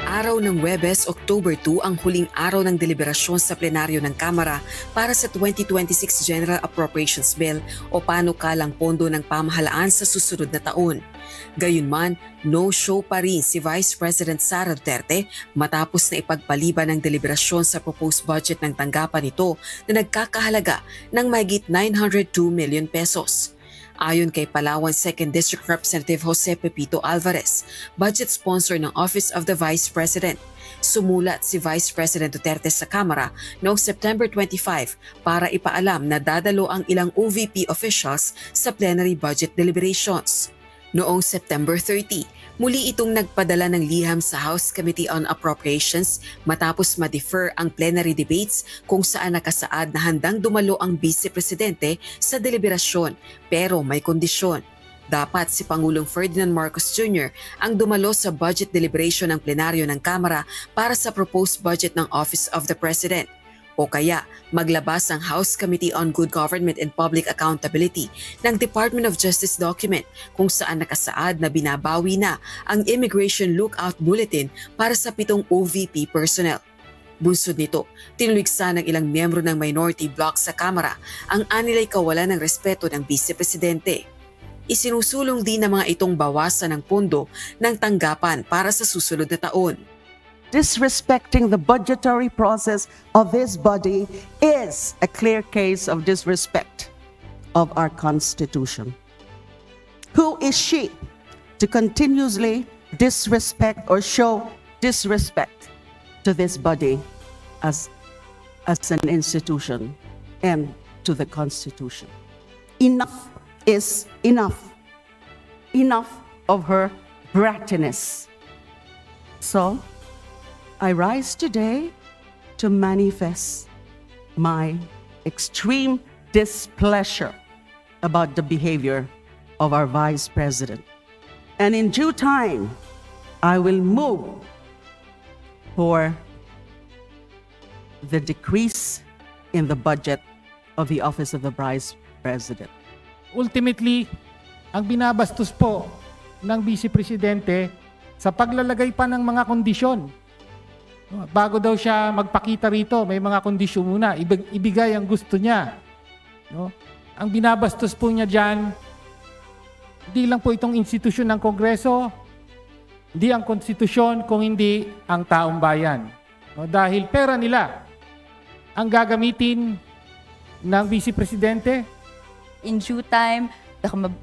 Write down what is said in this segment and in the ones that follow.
Araw ng Huwebes, October 2 ang huling araw ng deliberasyon sa plenaryo ng Kamara para sa 2026 General Appropriations Bill o panukalang pondo ng pamahalaan sa susunod na taon. Gayunman, no-show pa rin si Vice President Sara Duterte matapos na ipagpaliban ng deliberasyon sa proposed budget ng tanggapan nito na nagkakahalaga ng mahigit 902 million pesos. Ayon kay Palawan 2nd District Representative Jose Pepito Alvarez, budget sponsor ng Office of the Vice President, sumulat si Vice President Duterte sa Kamara noong September 25 para ipaalam na dadalo ang ilang OVP officials sa plenary budget deliberations. Noong September 30, muli itong nagpadala ng liham sa House Committee on Appropriations matapos ma-defer ang plenary debates kung saan nakasaad na handang dumalo ang Vice Presidente sa deliberasyon pero may kondisyon. Dapat si Pangulong Ferdinand Marcos Jr. ang dumalo sa budget deliberation ng plenaryo ng Kamara para sa proposed budget ng Office of the President. O kaya maglabas ang House Committee on Good Government and Public Accountability ng Department of Justice document kung saan nakasaad na binabawi na ang Immigration Lookout Bulletin para sa 7 OVP personnel. Bunsod nito, tinuligsa ng ilang miyembro ng minority bloc sa Kamara ang anilay kawalan ng respeto ng Vice Presidente. Isinusulong din ng mga itong bawasan ng pondo ng tanggapan para sa susunod na taon. Disrespecting the budgetary process of this body is a clear case of disrespect of our Constitution. Who is she to continuously disrespect or show disrespect to this body as an institution and to the Constitution? Enough is enough. Enough of her brattiness. So, I rise today to manifest my extreme displeasure about the behavior of our Vice President. And in due time, I will move for the decrease in the budget of the Office of the Vice President. Ultimately, ang binabastos po ng Vice Presidente sa paglalagay pa ng mga kondisyon. Bago daw siya magpakita rito, may mga kondisyon muna. Ibigay ang gusto niya. No? Ang binabastos po niya dyan, hindi lang po itong institusyon ng Kongreso, hindi ang konstitusyon, kung hindi ang taong bayan. No? Dahil pera nila ang gagamitin ng Vice Presidente. In due time,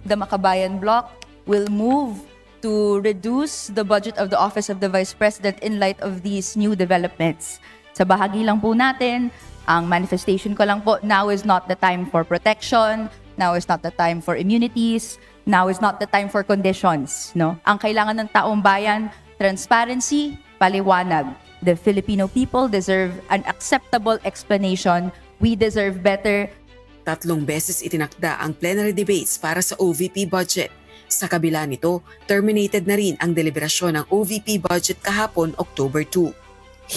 the Makabayan Bloc will move to reduce the budget of the Office of the Vice President in light of these new developments. Sa bahagi lang po natin, ang manifestation ko lang po, now is not the time for protection, now is not the time for immunities, now is not the time for conditions. No? Ang kailangan ng taong bayan, transparency, paliwanag. The Filipino people deserve an acceptable explanation. We deserve better. 3 beses itinakda ang plenary debates para sa OVP budget. Sa kabila nito, terminated na rin ang deliberasyon ng OVP budget kahapon, October 2.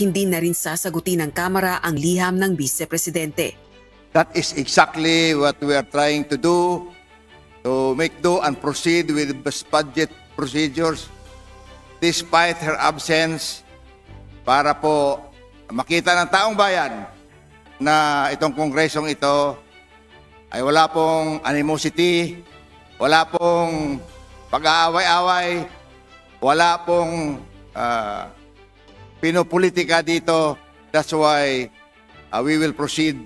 Hindi na rin sasagutin ng Kamara ang liham ng Vice Presidente. That is exactly what we are trying to do, to make do and proceed with budget procedures despite her absence, para po makita ng taong bayan na itong kongresong ito ay wala pong animosity, wala pong pag-aaway-away, wala pong pinopolitika dito. That's why we will proceed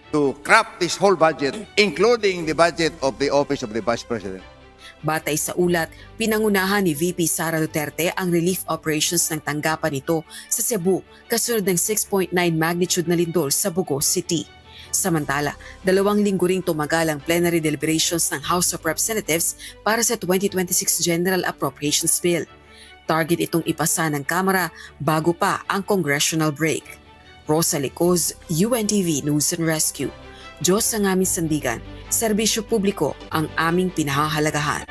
to craft this whole budget, including the budget of the Office of the Vice President. Batay sa ulat, pinangunahan ni VP Sara Duterte ang relief operations ng tanggapan nito sa Cebu kasunod ng 6.9 magnitude na lindol sa Bugos City. Samantala, 2 linggo ring tumagal ang plenary deliberations ng House of Representatives para sa 2026 General Appropriations Bill. Target itong ipasa ng Kamara bago pa ang congressional break. Rosa Licoz, UNTV News and Rescue. Diyos ang aming sandigan, serbisyo publiko ang aming pinahahalagahan.